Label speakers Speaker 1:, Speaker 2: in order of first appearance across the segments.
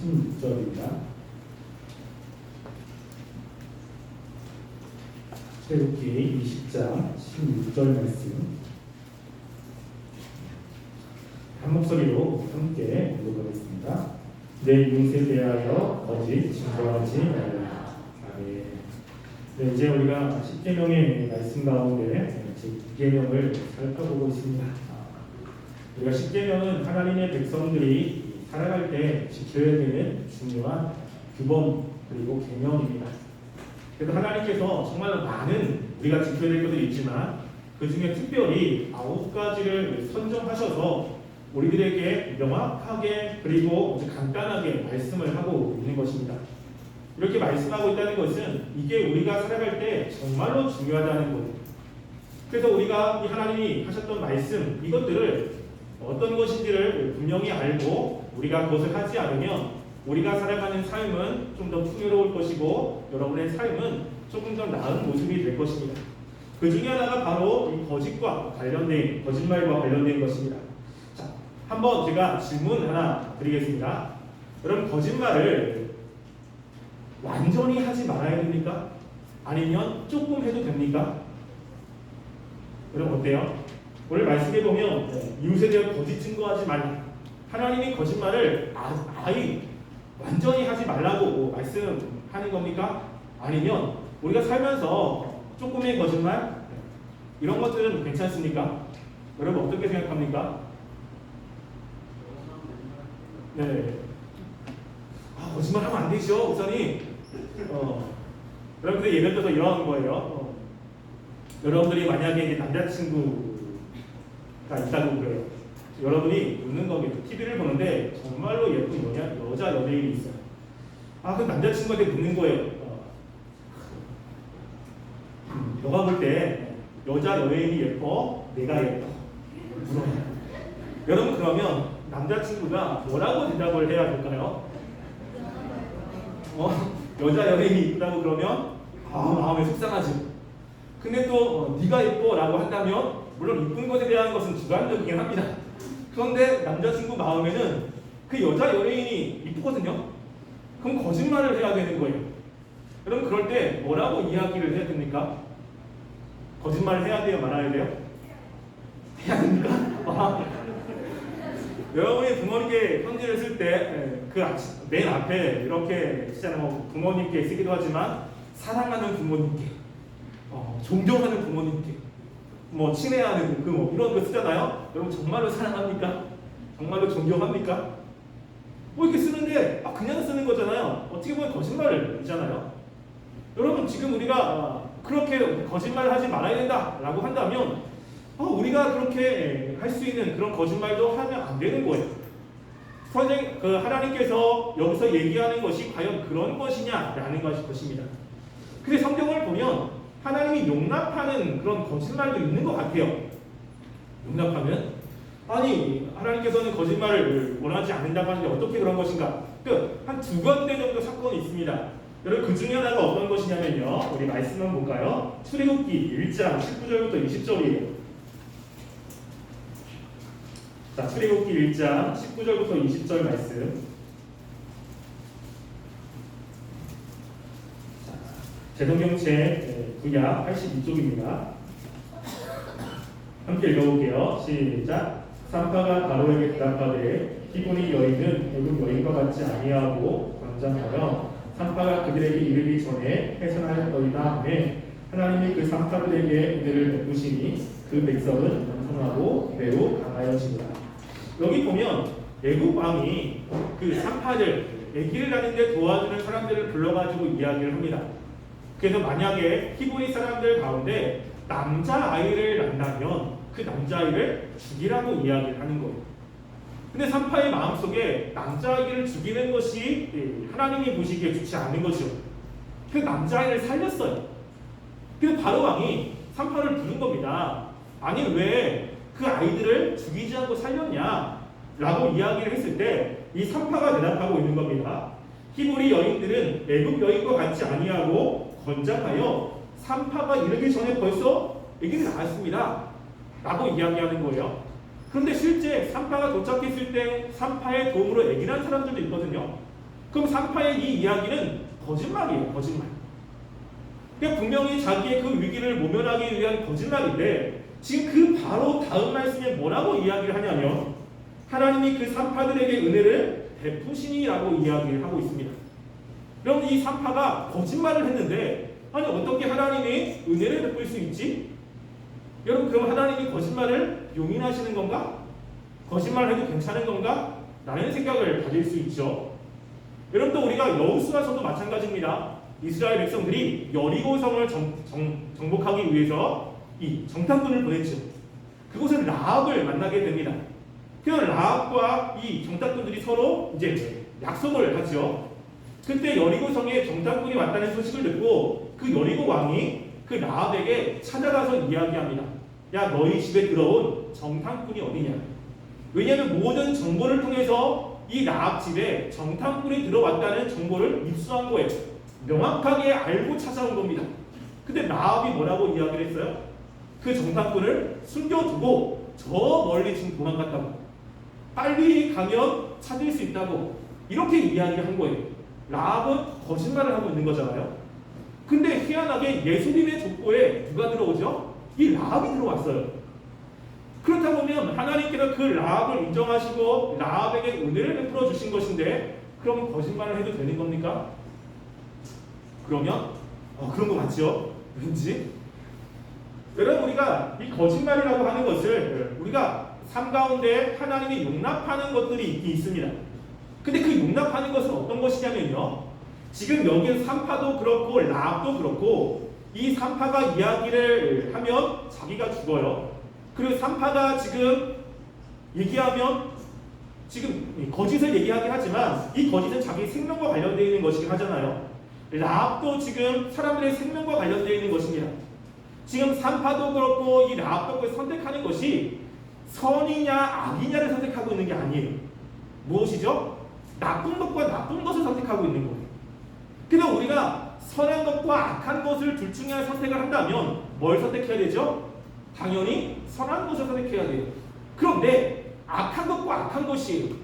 Speaker 1: 16절입니다. 출애굽기 20장 16절 말씀 한 목소리로 함께 읽어보겠습니다. 내 이웃에 대하여 거짓 증거하지 말라. 네, 이제 우리가 십계명의 말씀 가운데 제9계명을 살펴보고 있습니다. 우리가 십계명은 하나님의 백성들이 살아갈 때 지켜야 되는 중요한 규범 그리고 계명입니다. 그래서 하나님께서 정말 많은 우리가 지켜야 될 것들이 있지만 그 중에 특별히 9가지를 선정하셔서 우리들에게 명확하게 그리고 간단하게 말씀을 하고 있는 것입니다. 이렇게 말씀하고 있다는 것은 이게 우리가 살아갈 때 정말로 중요하다는 것. 그래서 우리가 이 하나님이 하셨던 말씀 이것들을 어떤 것인지를 분명히 알고 우리가 그것을 하지 않으면 우리가 살아가는 삶은 좀 더 풍요로울 것이고 여러분의 삶은 조금 더 나은 모습이 될 것입니다. 그 중에 하나가 바로 이 거짓과 관련된 거짓말과 관련된 것입니다. 자, 한번 제가 질문 하나 드리겠습니다. 여러분 거짓말을 완전히 하지 말아야 됩니까? 아니면 조금 해도 됩니까? 여러분 어때요? 오늘 말씀해 보면 이웃에 대한 거짓 증거하지 말라. 하나님이 거짓말을 아예 완전히 하지 말라고 말씀하는 겁니까? 아니면 우리가 살면서 조금의 거짓말 이런 것들은 괜찮습니까? 여러분 어떻게 생각합니까? 네. 거짓말 하면 안 되죠, 목사님. 여러분들 예를 들어서 이런 거예요. 여러분들이 만약에 이제 남자친구가 있다고 그래요. 여러분이 웃는 겁니다. TV를 보는데 정말로 예쁜 여자 연예인이 있어요. 그 남자친구한테 묻는 거예요. 너가 볼 때 여자 연예인이 예뻐? 내가 예뻐? 물어요. 여러분 그러면 남자친구가 뭐라고 대답을 해야 될까요? 여자 연예인이 있다고 그러면 마음에 속상하지. 근데 또 네가 예뻐 라고 한다면 물론 이쁜 것에 대한 것은 주관적이긴 합니다. 그런데 남자친구 마음에는 그 여자 연예인이 이쁘거든요. 그럼 거짓말을 해야 되는 거예요. 그럼 그럴 때 뭐라고 이야기를 해야 됩니까? 거짓말을 해야 돼요? 말아야 돼요? 해야 됩니까? 여러분이 부모님께 편지를 쓸 때 그 맨 앞에 이렇게 쓰잖아요. 부모님께 쓰기도 하지만 사랑하는 부모님께, 존경하는 부모님께, 친애하는 이런 거 쓰잖아요. 여러분 정말로 사랑합니까? 정말로 존경합니까? 이렇게 쓰는데 그냥 쓰는 거잖아요. 어떻게 보면 거짓말이잖아요. 여러분 지금 우리가 그렇게 거짓말을 하지 말아야 된다라고 한다면 우리가 그렇게 할 수 있는 그런 거짓말도 하면 안 되는 거예요. 하나님께서 여기서 얘기하는 것이 과연 그런 것이냐라는 것입니다. 근데 성경을 보면 하나님이 용납하는 그런 거짓말도 있는 것 같아요. 용납하면? 하나님께서는 거짓말을 원하지 않는다고 하는데 어떻게 그런 것인가? 한 2군데 정도 사건이 있습니다. 여러분 그 중에 하나가 어떤 것이냐면요. 우리 말씀 한번 볼까요? 출애굽기 1장 19절부터 20절이에요. 자, 출애굽기 1장 19절부터 20절 말씀. 제동경책 구약 82쪽입니다. 함께 읽어볼게요. 시작. 산파가 바로에게 대답하되 히브리 여인은 애굽 여인과 같지 아니하고 권장하여 산파가 그들에게 이르기 전에 해산하였더이다 하매 하나님이 그 산파들에게 그들을 베푸시니 그 백성은 번성하고 매우 강하여지니라. 여기 보면 애굽 왕이 그 산파들 아기를 낳는데 도와주는 사람들을 불러가지고 이야기를 합니다. 그래서 만약에 히브리 사람들 가운데 남자아이를 낳는다면 그 남자아이를 죽이라고 이야기를 하는 거예요. 근데 산파의 마음속에 남자아이를 죽이는 것이 하나님이 보시기에 좋지 않은 거죠. 그 남자아이를 살렸어요. 그래서 바로 왕이 산파를 부른 겁니다. 아니 왜 그 아이들을 죽이지 않고 살렸냐? 라고 이야기를 했을 때 이 산파가 대답하고 있는 겁니다. 히브리 여인들은 애굽 여인과 같지 아니하고 건장하여 산파가 이르기 전에 벌써 아기를 낳았습니다. 라고 이야기하는 거예요. 그런데 실제 산파가 도착했을 때 산파의 도움으로 아기를 낳은 사람들도 있거든요.
Speaker 2: 그럼 산파의 이 이야기는 거짓말이에요. 거짓말. 그러니까 분명히 자기의 그 위기를 모면하기 위한 거짓말인데 지금 그 바로 다음 말씀에 뭐라고 이야기를 하냐면 하나님이 그 산파들에게 은혜를 베푸시니라고 이야기를 하고 있습니다. 여러분 이 산파가 거짓말을 했는데 아니 어떻게 하나님이 은혜를 베풀 수 있지? 여러분 그럼 하나님이 거짓말을 용인하시는 건가? 거짓말을 해도 괜찮은 건가? 라는 생각을 가질 수 있죠. 여러분 또 우리가 여호수아서도 마찬가지입니다. 이스라엘 백성들이 여리고성을 정복하기 위해서 이 정탐꾼을 보냈죠. 그곳에 라합을 만나게 됩니다. 그 라합과 이 정탐꾼들이 서로 이제 약속을 하죠. 그때 여리고성에 정탐꾼이 왔다는 소식을 듣고 그 여리고 왕이 그 라합에게 찾아가서 이야기합니다. 야 너희 집에 들어온 정탐꾼이 어디냐? 왜냐하면 모든 정보를 통해서 이 라합 집에 정탐꾼이 들어왔다는 정보를 입수한 거예요. 명확하게 알고 찾아온 겁니다. 근데 라합이 뭐라고 이야기를 했어요? 그 정탐꾼을 숨겨두고 저 멀리 지금 도망갔다고. 빨리 가면 찾을 수 있다고. 이렇게 이야기한 거예요. 라합은 거짓말을 하고 있는 거잖아요. 근데 희한하게 예수님의 족보에 누가 들어오죠? 이 라합이 들어왔어요. 그렇다 보면 하나님께서 그 라합을 인정하시고 라합에게 은혜를 베풀어 주신 것인데 그럼 거짓말을 해도 되는 겁니까? 그러면 그런 거 맞죠? 왠지 여러분 우리가 이 거짓말이라고 하는 것을 우리가 삶 가운데 하나님이 용납하는 것들이 있긴 있습니다. 근데 그 용납하는 것은 어떤 것이냐면요, 지금 여기 산파도 그렇고 라합도 그렇고 이 산파가 이야기를 하면 자기가 죽어요. 그리고 산파가 지금 얘기하면 지금 거짓을 얘기하긴 하지만 이 거짓은 자기 생명과 관련되어 있는 것이긴 하잖아요. 라합도 지금 사람들의 생명과 관련되어 있는 것입니다. 지금 산파도 그렇고 이 라합도 그렇고 선택하는 것이 선이냐 악이냐를 선택하고 있는 게 아니에요. 무엇이죠? 나쁜 것과 나쁜 것을 선택하고 있는 거예요. 그래서 우리가 선한 것과 악한 것을 둘 중에 하나 선택을 한다면 뭘 선택해야 되죠? 당연히 선한 것을 선택해야 돼요. 그런데 악한 것과 악한 것이에요.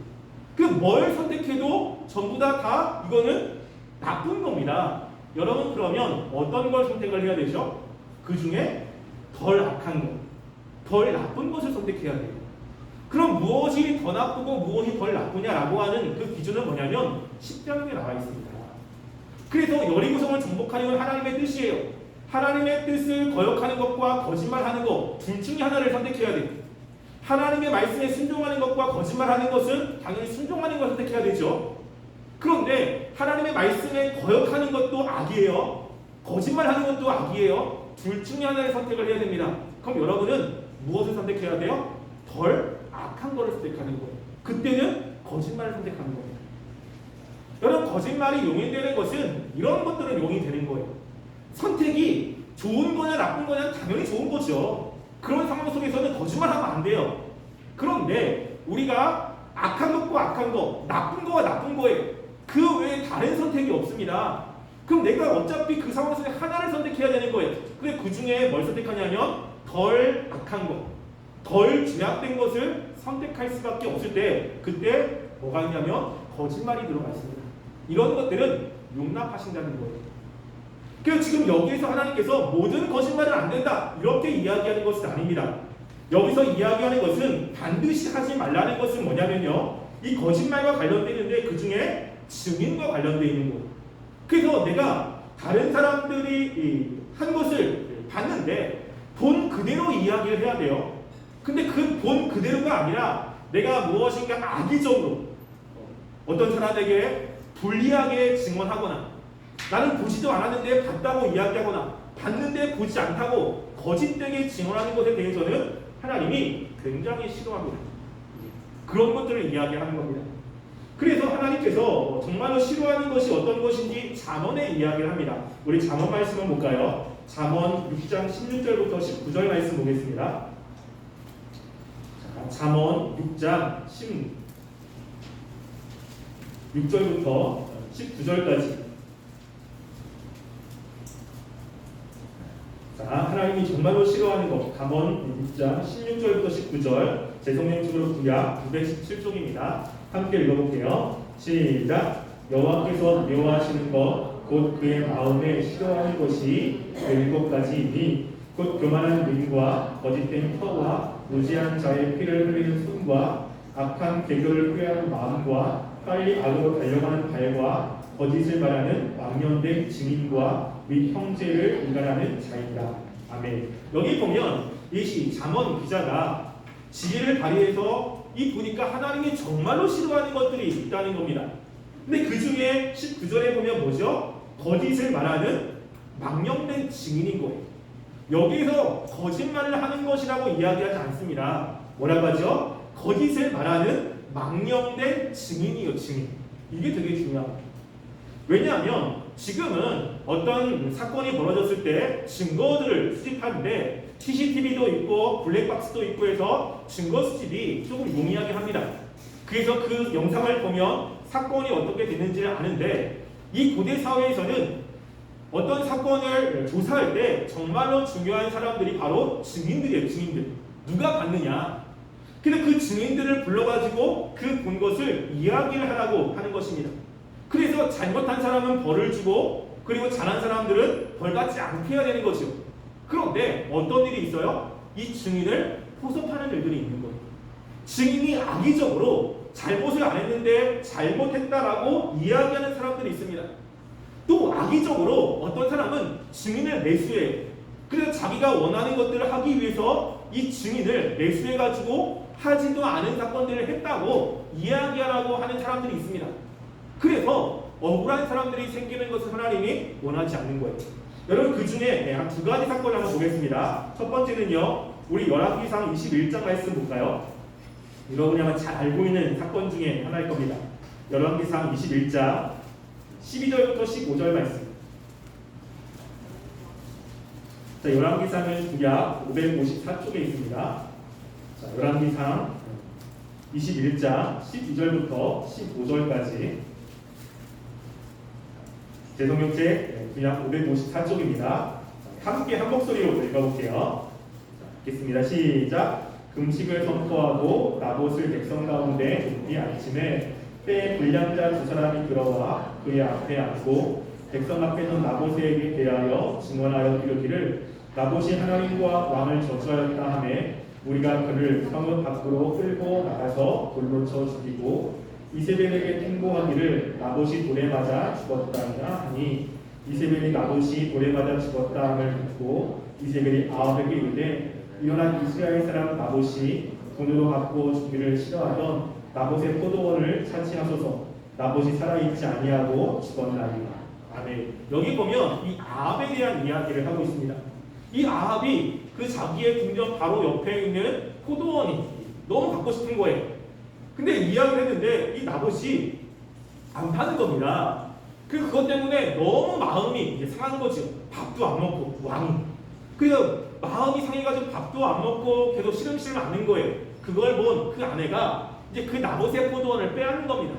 Speaker 2: 그 뭘 선택해도 전부 다 이거는 나쁜 겁니다. 여러분 그러면 어떤 걸 선택을 해야 되죠? 그 중에 덜 악한 것, 덜 나쁜 것을 선택해야 돼요. 그럼 무엇이 더 나쁘고 무엇이 덜 나쁘냐라고 하는 그 기준은 뭐냐면 십자가에 나와 있습니다. 그래서 여리고성을 정복하는 건 하나님의 뜻이에요. 하나님의 뜻을 거역하는 것과 거짓말하는 것 둘 중에 하나를 선택해야 돼요. 하나님의 말씀에 순종하는 것과 거짓말하는 것은 당연히 순종하는 것을 선택해야 되죠. 그런데 하나님의 말씀에 거역하는 것도 악이에요. 거짓말하는 것도 악이에요. 둘 중에 하나를 선택을 해야 됩니다. 그럼 여러분은 무엇을 선택해야 돼요? 덜 악한 것을 선택하는 거예요. 그때는 거짓말을 선택하는 거예요. 여러분 거짓말이 용인되는 것은 이런 것들은 용인되는 거예요. 선택이 좋은 거냐 나쁜 거냐는 당연히 좋은 거죠. 그런 상황 속에서는 거짓말하면 안 돼요. 그런데 우리가 악한 것과 악한 거, 나쁜 거와 나쁜 거에 그 외에 다른 선택이 없습니다. 그럼 내가 어차피 그 상황 속에 하나를 선택해야 되는 거예요. 근데 그 중에 뭘 선택하냐면 덜 악한 거, 덜 죄악된 것을 선택할 수밖에 없을 때 그때 뭐가 있냐면 거짓말이 들어가 있습니다. 이런 것들은 용납하신다는 거예요. 그래서 지금 여기에서 하나님께서 모든 거짓말은 안 된다 이렇게 이야기하는 것은 아닙니다. 여기서 이야기하는 것은 반드시 하지 말라는 것은 뭐냐면요, 이 거짓말과 관련되어 있는데 그 중에 증인과 관련되어 있는 거예요. 그래서 내가 다른 사람들이 한 것을 봤는데 본 그대로 이야기를 해야 돼요. 근데 그 본 그대로가 아니라 내가 무엇인가 악의적으로 어떤 사람에게 불리하게 증언하거나 나는 보지도 않았는데 봤다고 이야기하거나 봤는데 보지 않다고 거짓되게 증언하는 것에 대해서는 하나님이 굉장히 싫어합니다. 그런 것들을 이야기하는 겁니다. 그래서 하나님께서 정말로 싫어하는 것이 어떤 것인지 잠언에 이야기를 합니다. 우리 잠언 말씀 한번 볼까요? 잠언 6장 16절부터 19절 말씀 보겠습니다. 잠언 6장 16절부터 19절까지. 자, 하나님이 정말로 싫어하는 것, 잠언 6장 16절부터 19절, 제성령식으로 구약 917쪽입니다. 함께 읽어볼게요. 시작.
Speaker 1: 여호와께서 미워하시는 것 곧 그의 마음에 싫어하는 것이 7가지이니 곧 교만한 눈과 거짓된 혀와 무지한 자의 피를 흘리는 손과 악한 계교를 꾀하는 마음과 빨리 악으로 달려가는 발과 거짓을 말하는 왕년된 증인과 및 형제를 인간하는 자이다. 아멘. 여기 보면 이 잠언 기자가 지혜를 발휘해서 이 보니까 하나님이 정말로 싫어하는 것들이 있다는 겁니다. 근데 그 중에 19절에 보면 뭐죠? 거짓을 말하는 망령된 증인인 거예요. 여기서 거짓말을 하는 것이라고 이야기하지 않습니다. 뭐라고 하죠? 거짓을 말하는 망령된 증인이요, 증인. 이게 되게 중요합니다. 왜냐하면 지금은 어떤 사건이 벌어졌을 때 증거들을 수집하는데 CCTV도 있고 블랙박스도 있고 해서 증거 수집이 조금 용이하게 합니다. 그래서 그 영상을 보면 사건이 어떻게 됐는지를 아는데 이 고대 사회에서는 어떤 사건을 조사할 때 정말로 중요한 사람들이 바로 증인들이에요. 증인들. 누가 봤느냐. 근데 그 증인들을 불러가지고 그 본 것을 이야기를 하라고 하는 것입니다. 그래서 잘못한 사람은 벌을 주고 그리고 잘한 사람들은 벌받지 않게 해야 되는 거죠. 그런데 어떤 일이 있어요? 이 증인을 포섭하는 일들이 있는 거예요. 증인이 악의적으로 잘못을 안 했는데 잘못했다라고 이야기하는 사람들이 있습니다. 또 악의적으로 어떤 사람은 증인을 매수해요. 그래서 자기가 원하는 것들을 하기 위해서 이 증인을 매수해가지고 하지도 않은 사건들을 했다고 이야기하라고 하는 사람들이 있습니다. 그래서 억울한 사람들이 생기는 것을 하나님이 원하지 않는 거예요. 여러분 그 중에 한 2가지 사건을 한번 보겠습니다. 첫 번째는요, 우리 열왕기상 21장 말씀 볼까요? 여러분이 아마 잘 알고 있는 사건 중에 하나일 겁니다. 열왕기상 21장 12절부터 15절 말씀. 자, 열왕기상은 구약 554쪽에 있습니다. 자, 열왕기상 21장 12절부터 15절까지. 제 성경책 구약 554쪽입니다. 함께 한 목소리로 읽어볼게요. 자, 읽겠습니다. 시작. 금식을 선포하고 나봇을 백성 가운데 이 아침에 때에 불량자 2사람이 들어와 그의 앞에 앉고 백성 앞에 선 나봇에게 대하여 증언하여 이르기를 나봇이 하나님과 왕을 저주하였다 하매 우리가 그를 성읍 밖으로 끌고 나가서 돌로 쳐 죽이고 이세벨에게 통보하기를 나봇이 돌에 맞아 죽었다냐 하니 이세벨이 나봇이 돌에 맞아 죽었다 함을 듣고 이세벨이 아합에게 이르되 일어난 이스라엘 사람 나봇이 돈으로 갚고 주기를 싫어하던 나봇의 포도원을 차지하소서. 나봇이 살아있지 아니하고 죽었나이다. 아멘. 여기 보면 이 아합에 대한 이야기를 하고 있습니다. 이 아합이 그 자기의 궁전 바로 옆에 있는 포도원이 너무 갖고 싶은 거예요. 근데 이야기를 했는데 이 나봇이 안 파는 겁니다. 그것 때문에 너무 마음이 이제 상한 거죠. 밥도 안 먹고 왕이. 그래서 마음이 상해가지고 밥도 안 먹고 계속 시름시름 앓는 거예요. 그걸 본 그 아내가 이제 그 나봇의 포도원을 빼앗는 겁니다.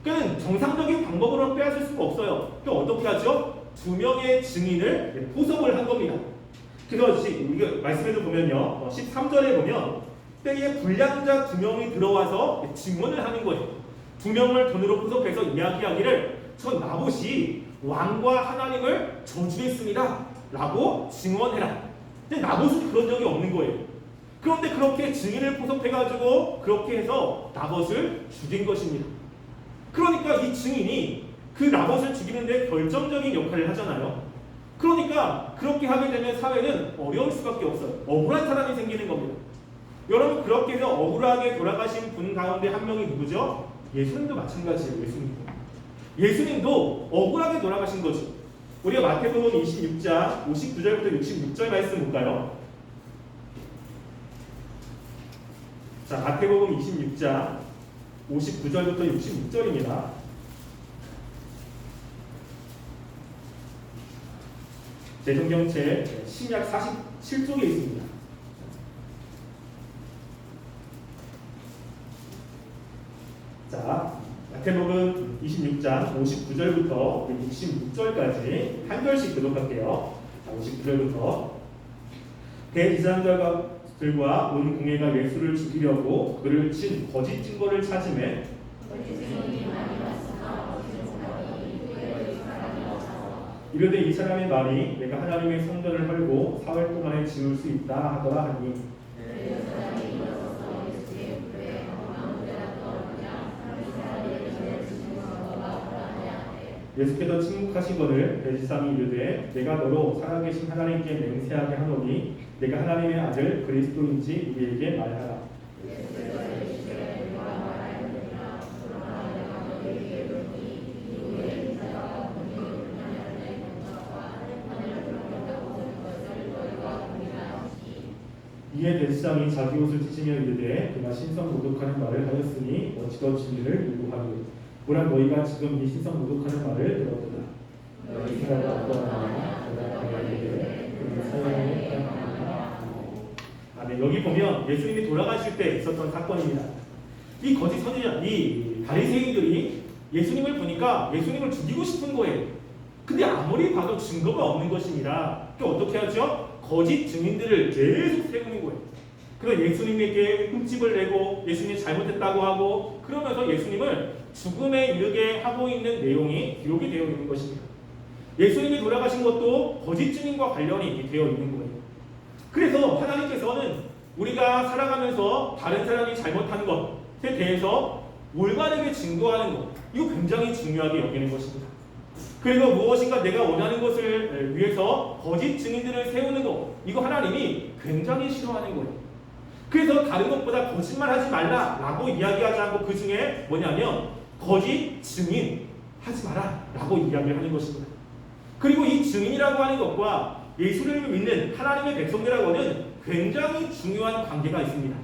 Speaker 1: 그러니까 정상적인 방법으로 빼앗을 수가 없어요. 또 어떻게 하죠? 2명의 증인을 포섭을 한 겁니다. 그래서 우리가 말씀에도 보면요, 13절에 보면 때에 불량자 2명이 들어와서 증언을 하는 거예요. 2명을 돈으로 포섭해서 이야기하기를 저 나봇이 왕과 하나님을 저주했습니다 라고 증언해라. 근데 나봇은 그런 적이 없는 거예요. 그런데 그렇게 증인을 포섭해가지고 그렇게 해서 나봇을 죽인 것입니다. 그러니까 이 증인이 그 나봇을 죽이는데 결정적인 역할을 하잖아요. 그러니까 그렇게 하게 되면 사회는 어려울 수밖에 없어요. 억울한 사람이 생기는 겁니다. 여러분 그렇게 해서 억울하게 돌아가신 분 가운데 한 명이 누구죠? 예수님도 마찬가지예요. 예수님도 억울하게 돌아가신 거죠. 우리가 마태복음 26장 59절부터 66절 말씀 볼까요? 자, 마태복음 26장 59절부터 66절입니다. 제 성경책 신약 47쪽에 있습니다. 자, 마태복음 26장 59절부터 66절까지 한 절씩 교독할게요. 59절부터 대제사장들과 온 공회가 예수를 죽이려고 그를 친 거짓 증거를 찾음에
Speaker 2: 이르되 이 사람의 말이 내가 하나님의 성전을 헐고 사흘 동안에 지을 수 있다 하더라 하니 예수께서 침묵하시거늘 대지상이 이르되 내가 너로 살아계신 하나님께 맹세하게 하노니 내가 하나님의 아들 그리스도인지 우리에게 말하라. 이에 대지상이 자기 옷을 찢으며 이르되 그가 신성 모독하는 말을 하였으니 어찌 더 진리를 요구하리요. 보라 너희가 지금 이 신성 모독하는 말을 들었도다. 너희가 어떠하냐 아멘. 여기 보면 예수님이 돌아가실 때 있었던 사건입니다. 이 거짓 선지자, 이 바리새인들이 예수님을 보니까 예수님을 죽이고 싶은 거예요. 근데 아무리 봐도 증거가 없는 것이니라 어떻게 하죠? 거짓 증인들을 계속 세우는 거예요. 그래서 예수님에게 흠집을 내고 예수님이 잘못했다고 하고 그러면서 예수님을 죽음에 이르게 하고 있는 내용이 기록이 되어 있는 것입니다. 예수님이 돌아가신 것도 거짓 증인과 관련이 되어 있는 거예요. 그래서 하나님께서는 우리가 살아가면서 다른 사람이 잘못한 것에 대해서 올바르게 증거하는 것, 이거 굉장히 중요하게 여기는 것입니다. 그리고 무엇인가 내가 원하는 것을 위해서 거짓 증인들을 세우는 것, 이거 하나님이 굉장히 싫어하는 거예요. 그래서 다른 것보다 거짓말하지 말라라고 이야기하지 않고 그 중에 뭐냐면 거짓 증인 하지 마라라고 이야기를 하는 것입니다. 그리고 이 증인이라고 하는 것과 예수를 믿는 하나님의 백성들하고는 굉장히 중요한 관계가 있습니다.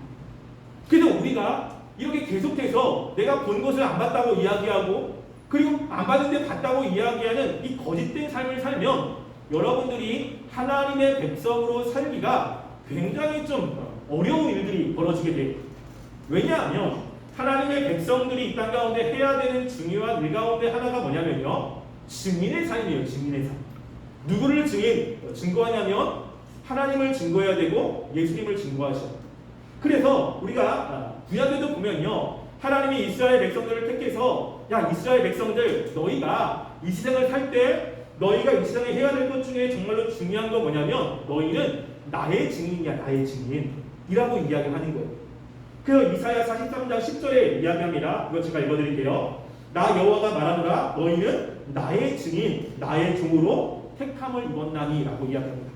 Speaker 2: 그래서 우리가 이렇게 계속해서 내가 본 것을 안 봤다고 이야기하고 그리고 안 봤는데 봤다고 이야기하는 이 거짓된 삶을 살면 여러분들이 하나님의 백성으로 살기가 굉장히 좀 어려운 일들이 벌어지게 돼요. 왜냐하면 하나님의 백성들이 이 땅 가운데 해야 되는 중요한 일 가운데 하나가 뭐냐면요, 증인의 삶이에요. 증인의 삶. 누구를 증거하냐면 하나님을 증거해야 되고 예수님을 증거하셔요. 그래서 우리가 구약에도 보면요, 하나님이 이스라엘 백성들을 택해서 야 이스라엘 백성들 너희가 이 세상을 살 때 너희가 이 세상에 해야 될 것 중에 정말로 중요한 건 뭐냐면 너희는 나의 증인이야. 나의 증인이라고 이야기를 하는 거예요. 그래서 이사야 43장 10절에 이야기합니다. 이거 제가 읽어드릴게요. 나 여호와가 말하노라 너희는 나의 증인 나의 종으로 택함을 입었나니 라고 이야기합니다.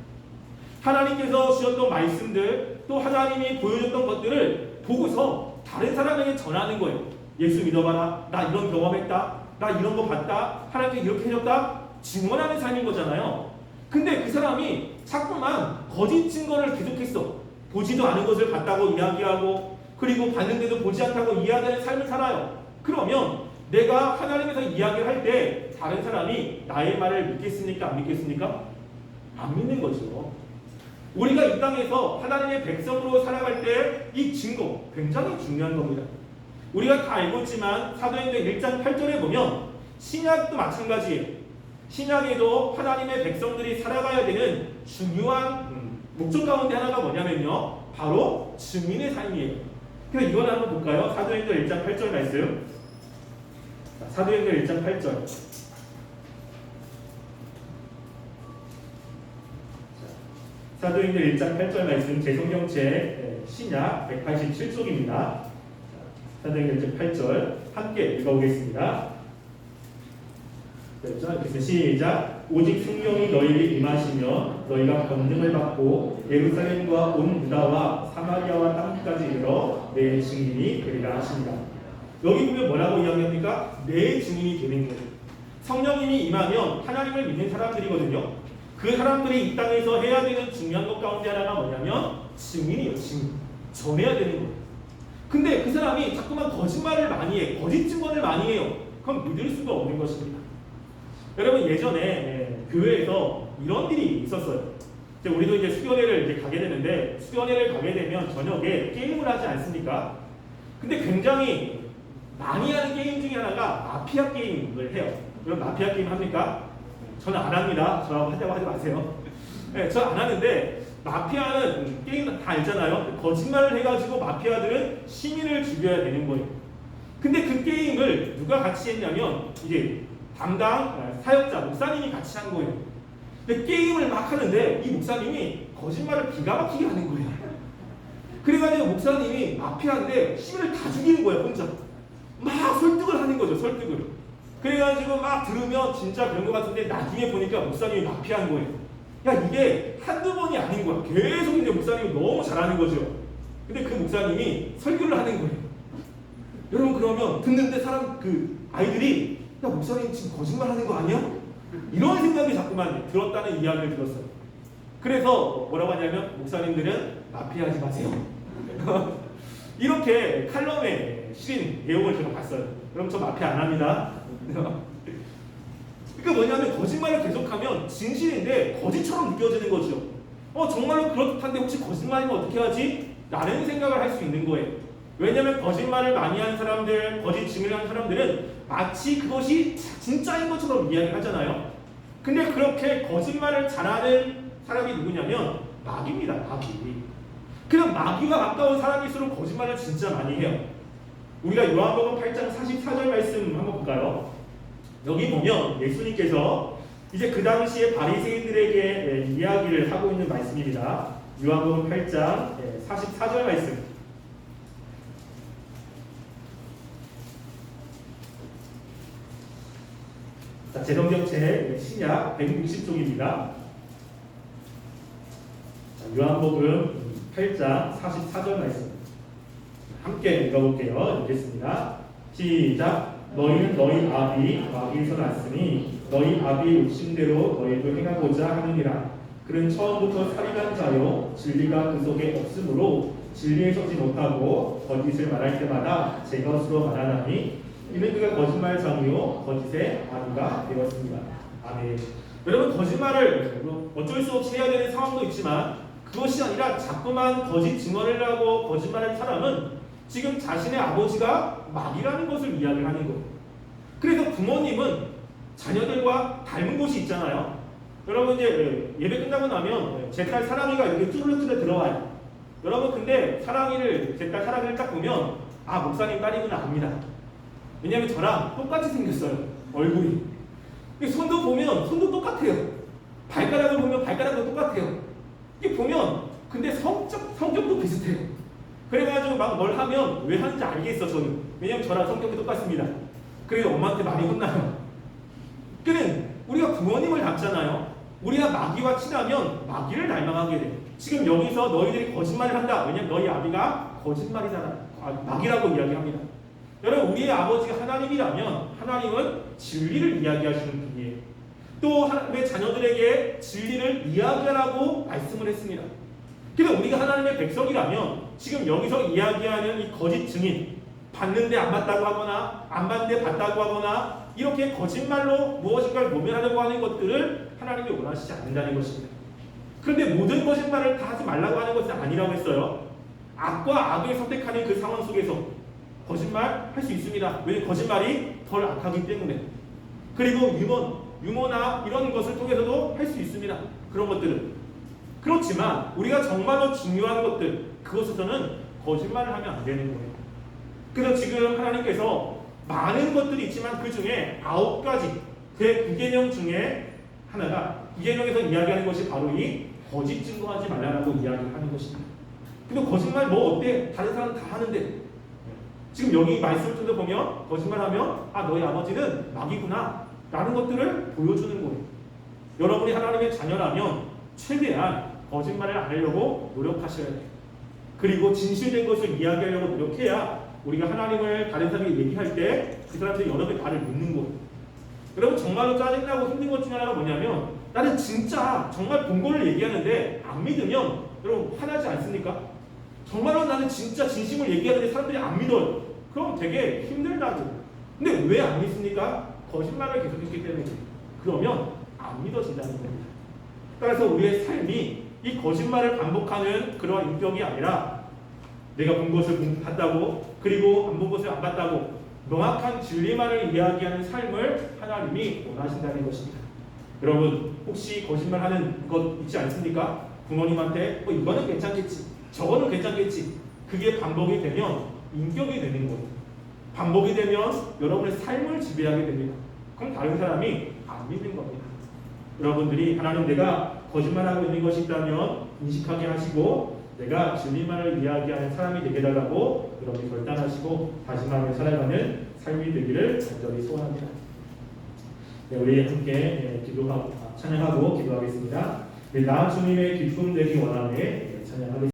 Speaker 2: 하나님께서 주셨던 말씀들 또 하나님이 보여줬던 것들을 보고서 다른 사람에게 전하는 거예요. 예수 믿어봐라. 나 이런 경험했다. 나 이런 거 봤다. 하나님께 이렇게 해줬다. 증언하는 삶인 거잖아요. 근데 그 사람이 자꾸만 거짓 증거를 계속했어. 보지도 않은 것을 봤다고 이야기하고 그리고 봤는데도 보지 않다고 이야기하는 삶을 살아요. 그러면 내가 하나님에서 이야기를 할 때 다른 사람이 나의 말을 믿겠습니까? 안 믿겠습니까? 안 믿는 거죠. 우리가 이 땅에서 하나님의 백성으로 살아갈 때 이 증거 굉장히 중요한 겁니다. 우리가 다 알고 있지만 사도행전 1장 8절에 보면 신약도 마찬가지예요. 신약에도 하나님의 백성들이 살아가야 되는 중요한 목적 가운데 하나가 뭐냐면요, 바로 증인의 삶이에요. 그래서 이걸 한번 볼까요? 사도행전 1장 8절 말씀. 사도행전 1장 8절. 사도행전 1장 8절 말씀 제성경책 신약 187쪽입니다. 사도행전 8절 함께 읽어보겠습니다. 그래서 시작. 오직 성령이 너희에게 임하시면 너희가 권능을 받고 예루살렘과 온 유다와 사마리아와 땅끝까지 이르러 내 증인이 되리라 하십니다. 여기 보면 뭐라고 이야기합니까? 내 증인이 되는 거예요. 성령님이 임하면 하나님을 믿는 사람들이거든요. 그 사람들이 이 땅에서 해야 되는 중요한 것 가운데 하나가 뭐냐면 증인이에요. 증인. 전해야 되는 거예요. 근데 그 사람이 자꾸만 거짓말을 많이 해. 거짓 증언을 많이 해요. 그럼 믿을 수가 없는 것입니다. 여러분 예전에 교회에서 이런 일이 있었어요. 우리도 이제 수련회를 이제 가게 되는데 수련회를 가게 되면 저녁에 게임을 하지 않습니까? 근데 굉장히 많이 하는 게임 중에 하나가 마피아 게임을 해요. 여러분 마피아 게임 합니까? 저는 안 합니다. 저하고 하자고 하지 마세요. 네, 저 안 하는데 마피아는 게임 다 알잖아요. 거짓말을 해가지고 마피아들은 시민을 죽여야 되는 거예요. 근데 그 게임을 누가 같이 했냐면 이제 담당 사역자 목사님이 같이 한 거예요. 근데 게임을 막 하는데 이 목사님이 거짓말을 기가 막히게 하는 거예요. 그래가지고 목사님이 마피아인데 힘을 다 죽이는 거예요. 혼자 막 설득을 하는 거죠. 설득을. 그래가지고 막 들으면 진짜 그런 것 같은데 나중에 보니까 목사님이 마피아인 거예요. 야, 이게 한두 번이 아닌 거야. 계속 이제 목사님이 너무 잘하는 거죠. 근데 그 목사님이 설교를 하는 거예요. 여러분, 그러면 듣는데 아이들이 야, 목사님 지금 거짓말 하는 거 아니야? 이런 생각이 자꾸만 들었다는 이야기를 들었어요. 그래서 뭐라고 하냐면 목사님들은 마피아하지 마세요. 이렇게 칼럼에 실린 내용을 제가 봤어요. 그럼 저 마피아 안 합니다. 그러니까 뭐냐면 거짓말을 계속하면 진실인데 거짓처럼 느껴지는 거죠. 정말로 그렇단데 혹시 거짓말이면 어떻게 하지? 라는 생각을 할 수 있는 거예요. 왜냐하면 거짓말을 많이 하는 사람들, 거짓 증언을 하는 사람들은 마치 그것이 진짜인 것처럼 이야기를 하잖아요. 근데 그렇게 거짓말을 잘하는 사람이 누구냐면 마귀입니다. 마귀. 그냥 마귀가 가까운 사람일수록 거짓말을 진짜 많이 해요. 우리가 요한복음 8장 44절 말씀 한번 볼까요? 여기 보면 예수님께서 이제 그 당시에 바리새인들에게 이야기를 하고 있는 말씀입니다. 요한복음 8장 44절 말씀. 자, 제성경책 신약 160쪽입니다. 요한복음 8장 44절 말씀 함께 읽어볼게요. 읽겠습니다. 시작. 너희는 너희 아비 마귀에서 났으니 너희 아비 욕심대로 너희도 행하고자 하느니라. 그는 처음부터 살인한 자요 진리가 그 속에 없으므로 진리에 서지 못하고 거짓을 말할 때마다 제 것으로 말하나니 이는 그가 거짓말장이요 거짓의 아비가 되었습니다. 아멘. 여러분, 거짓말을 어쩔 수 없이 해야 되는 상황도 있지만 그것이 아니라 자꾸만 거짓 증언을 하고 거짓말하는 사람은 지금 자신의 아버지가 마귀라는 것을 이야기를 하는 거예요. 그래서 부모님은 자녀들과 닮은 곳이 있잖아요. 여러분, 이제 예배 끝나고 나면 제 딸 사랑이가 이렇게 쭈르쭈르 들어와요. 여러분, 근데 제 딸 사랑이를 딱 보면 목사님 딸이구나 압니다. 왜냐하면 저랑 똑같이 생겼어요. 얼굴이. 손도 보면 손도 똑같아요. 발가락을 보면 발가락도 똑같아요. 이게 보면 근데 성격도 비슷해요. 그래가지고 막 뭘 하면 왜 하는지 알겠어 저는. 왜냐면 저랑 성격이 똑같습니다. 그래서 엄마한테 많이 혼나요. 그는 우리가 부모님을 닮잖아요. 우리가 마귀와 친하면 마귀를 닮아가게 돼. 지금 여기서 너희들이 거짓말을 한다. 왜냐면 너희 아비가 거짓말이잖아. 마귀라고 이야기합니다. 여러분, 우리의 아버지가 하나님이라면 하나님은 진리를 이야기하시는 분이에요. 또 하나님의 자녀들에게 진리를 이야기하라고 말씀을 했습니다. 그래서 우리가 하나님의 백성이라면 지금 여기서 이야기하는 이 거짓 증인, 봤는데 안 봤다고 하거나 안 봤는데 봤다고 하거나 이렇게 거짓말로 무엇인가를 모면하려고 하는 것들을 하나님이 원하시지 않는다는 것입니다. 그런데 모든 거짓말을 다 하지 말라고 하는 것은 아니라고 했어요. 악과 악을 선택하는 그 상황 속에서 거짓말 할 수 있습니다. 왜냐하면 거짓말이 덜 악하기 때문에. 그리고 유머나 이런 것을 통해서도 할 수 있습니다. 그런 것들은. 그렇지만 우리가 정말로 중요한 것들, 그것에서는 거짓말을 하면 안 되는 거예요. 그래서 지금 하나님께서 많은 것들이 있지만 그 중에 9가지 제9계명 중에 하나가 2계명에서 이야기하는 것이 바로 이 거짓 증거하지 말라라고 이야기하는 것입니다. 근데 거짓말 뭐 어때? 다른 사람 다 하는데. 지금 여기 말씀을 뜯어보면 거짓말하면 너희 아버지는 마귀구나 라는 것들을 보여주는 거예요. 여러분이 하나님의 자녀라면 최대한 거짓말을 안 하려고 노력하셔야 돼요. 그리고 진실된 것을 이야기하려고 노력해야 우리가 하나님을 다른 사람이 얘기할 때 그 사람들이 여러 개 말을 믿는 거예요. 여러분, 정말로 짜증나고 힘든 것 중에 하나가 뭐냐면 나는 진짜 정말 본 거를 얘기하는데 안 믿으면 여러분 화나지 않습니까? 정말로 나는 진짜 진심을 얘기하는데 사람들이 안 믿어요. 그럼 되게 힘들다고. 근데 왜 안 믿습니까? 거짓말을 계속했기 때문에. 그러면 안 믿어진다는 겁니다. 따라서 우리의 삶이 이 거짓말을 반복하는 그러한 인격이 아니라 내가 본 것을 봤다고 그리고 안 본 것을 안 봤다고 명확한 진리만을 이야기하는 삶을 하나님이 원하신다는 것입니다. 여러분, 혹시 거짓말하는 것 있지 않습니까? 부모님한테 이거는 괜찮겠지, 저거는 괜찮겠지. 그게 반복이 되면 인격이 되는 거예요. 반복이 되면 여러분의 삶을 지배하게 됩니다. 그럼 다른 사람이 안 믿는 겁니다. 여러분들이 하나님 내가 거짓말하고 있는 것이 있다면 인식하게 하시고 내가 진리만을 이야기하는 사람이 되게 해달라고 여러분이 결단하시고 다짐하며 살아가는 삶이 되기를 간절히 소원합니다. 네, 우리 함께 기도하고 찬양하고 기도하겠습니다. 나 주님의 기쁨 되기 원하네 찬양하겠습니다.